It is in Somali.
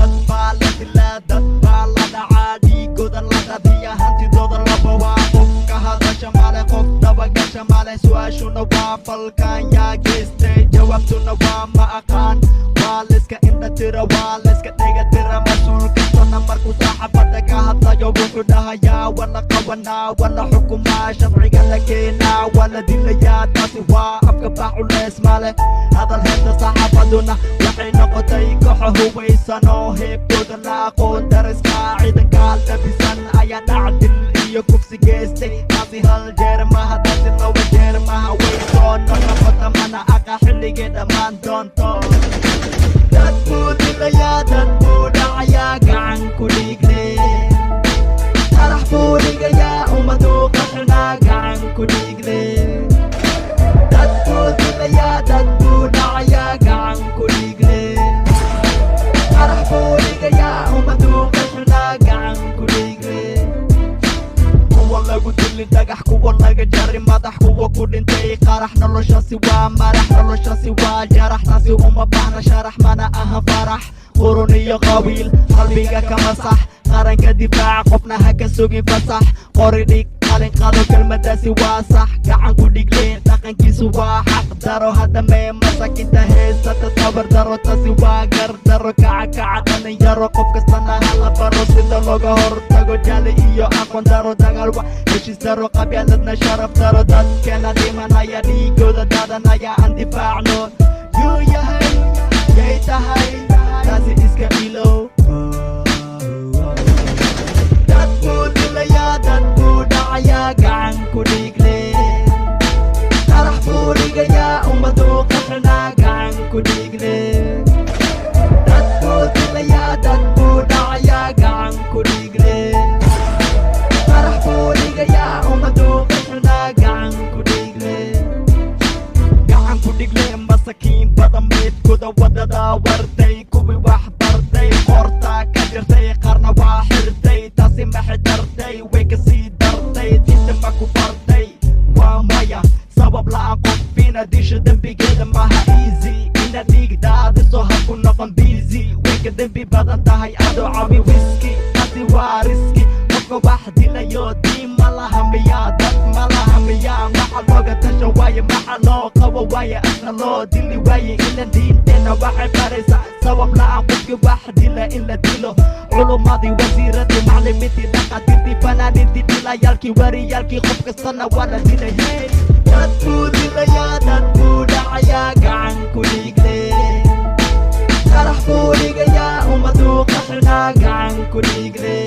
dad baa la dhacaa dhiigooda la dadiya hantidooda la bawaa qofka hadasha male qof dabagasha male su-aashuna waa falkan yaa geystay jawaabtuna waa ma aqaan waa layska indha tira waa layska dhega tira mas-uul kastana markuu saaxabada ka hadlayo wuxuu dhahayaa wala qabanaa wala xukumaa sharciga la keenaa wala dilayaa taasi waa afka baa culeys male hadal heesta saaxabaduna waxay noqotay kooxo hubaysanoo heebtooda la aqoon dariska ciidanka labisan ayaa dhacdil iyo kufsi geystay taasi hal jeer maha taasi laba jeer maha way soo noqota mana aqa xilligee dhammaan doonto dad buu dilayaa dad buu dhacayaa gacan ku dhiigle qarax buu dhigayaa ummaduu qaxinaa gacan ku dhiigle dad buu dilayaa dad buu dhacayaa gacan ku dhiigle qarax buu dhigayaa ummaduu qaxinaa gacan ku dhiigle kuwa lagu dili dhagax kuwa laga jari madax kuwa ku dhintay qarax noloshaasi waa madax noloshaasi waa jarax taasi uma baahna sharax mana aha farax qurun iyo qabiil qalbiga ka masax qaranka difaaca qofna ha ka sugin fasax qori dhig qalin qado kelmadaasi waa sax gacan ku dhigleen dhaqankiisu waa xaq daro haddamee masakinta heysata tabar daro taasi waa gar daro kaca kaca dhalinyaro qof kastana hala baro sida looga hortago jaali iyo aqoon daro dagaal wa heshiis daro qabyaaladna sharaf daro dadkeena dhimanaya dhiigooda daadanaya aan difaacno yuu yahay yay tahay taasi iska ilow dad buu dilayaa dad buu dhacayaa gacan ku dhiigle qarax buu dhigayaa ummaduu qaxinaa gacan ku dhiigle dad buu dilayaa dad buu dhacayaa gacan ku dhiigle qarax buu dhigayaa ummaduu qaxinaa gacan ku dhiigle gacan ku dhigle masakiin badan meydkooda wadada warday kuwii wax bartay qoortaa ka jirtay qarna waa xirtay taasi maxay dartay way ka sii dartay dinta ma ku fartay waa maya sabab la'aan qof inaad disho dembigeeda maha easy inaad dhiigdaadiso ha ku noqon busy way ka dembi badan tahay adoo cabi wiski taasi waa riski qofka wax dilayo diin ma laha miyaa dad ma laha miyaa maxa looga tasha waaye maxa loo qabo waaye asna loo dili waaye ina diinteena waxay baraysaa sabab la'aan qofki wax dila in la dilo culumadii wasiiradii maclimiintii dhaqaatiirtii fanaaniintii dilayaalkii wariyaalkii qof kastana waa la dilay hey dad buu dilayaa dad buu dhacayaa gacan ku dhiigle qarax buu dhigayaa ummaduu qaxinaa gacan ku dhiigle